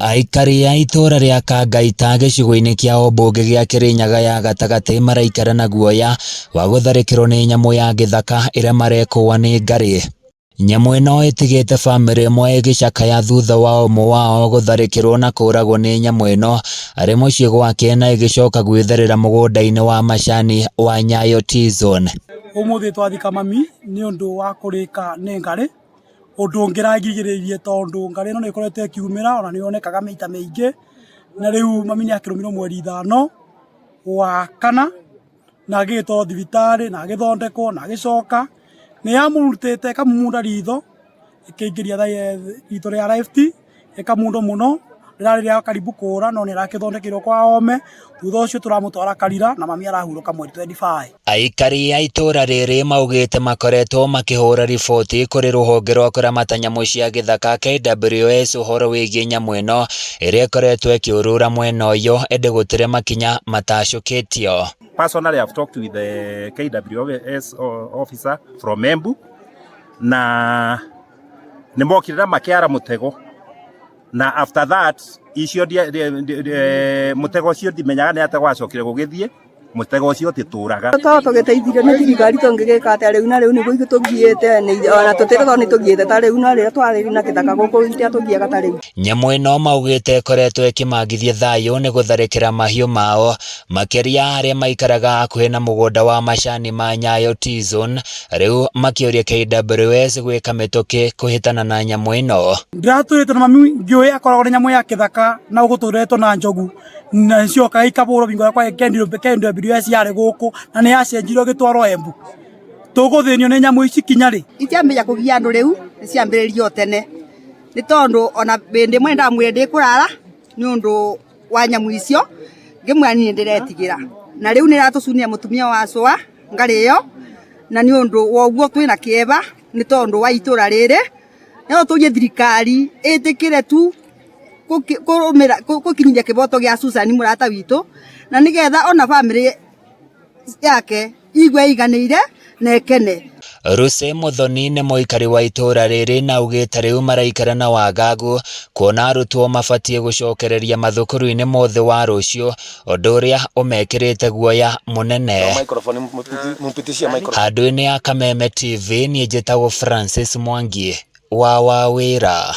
Aikari a itura ria Kangaita gicigo-ini kia Ombunge gia Kirinyaga ya gatagati maraikara na guoya wa gutharikirwo ni nyamu ya githaka iria marekũa ni ngari. Nyamu ino itigite family imwe igicakaya thutha wa umwe wao gutharikirwo na kuragwo ni nyamu ino ari mucii gwake na igicoka gwitherera mugunda-ini wa macani wa Nyayo T-Zone. Umuthi twathika mami ni undu wa kurika ni ngari undu ngiragiririe tondu ngari ino ni koretwo ikiumira ona ni yonekaga maita maingi na riu mami ni akirumirwo mweri 5 wa kana na agitwo thibitari na agithondekwo na agicoka ni amurutite ikamumunda ritho ikiingiria ritho ria left ikamundo muno rirari ria karibu kura no ni rakithondekirwo kwa ome thutha ucio turamutwara Karira na mami arahuruka mweri 25. Aikari a itura riri maugite makoretwo makihura riboti kuri ruhonge rwa kuramata nyamu cia githaka KWS uhoro wigie nyamu ino iria ikoretwo ikiurura mwena uyu indi gutire makinya matacukitio. Personally, I've talked with the KWS officer from Embu na nimokirira makiara mutego na after that icio mutego ucio ndimenyaga ni atagwacokire gugithie mutego ucio tituraga tugiteithirio ni thirikari tungigika ati riu na riu niguo ituthiite ona tutire ni tugiite ta riu na riria twari na kithaka guku ite tugiaga ta riu. Nyamu ino maugite ikoretwo ikimagithia thayu ni gutharikira mahiu mao makiria aria maikaraga hakuhi na mugunda wa macani ma Nyayo T-Zone riu makiuria KWS gwika mituki kuhitana na nyamu ino. Ndiraturite na mami ngiui akoragwo ni nyamu ya kithaka na uguturetwo na njogu na cioka ikaburo bingo yakwa KWS yari guku na ni yacenjirwo gitwaro Embu. Tuguthinio ni nyamu ici kinya ri itiambia kugia andu riu ciambiririo tene ni tondu ona bindi mwe ndamwire ndikurara ni undu wa nyamu icio ngimwani ni ndiretigira na riu ni ratucunia mutumia wa cua ngari iyo na ni undu wa uguo twina kieba ni tondu wa itura riri no tugie thirikari itikire tu kukinyia kiboto gia Susan murata witu na nigetha ona family yake igwe iganire na ekene. Ruse Muthoni ni muikari wa itura riri na ugite riu maraikara na wagagu kuona arutwo mabatie gucokereria mathukuru-ini mothe wa rucio undu uria umekirite guoya munene. Handu-ini ya Kameme TV ni njitagwo Francis Mwangi wa Wawira.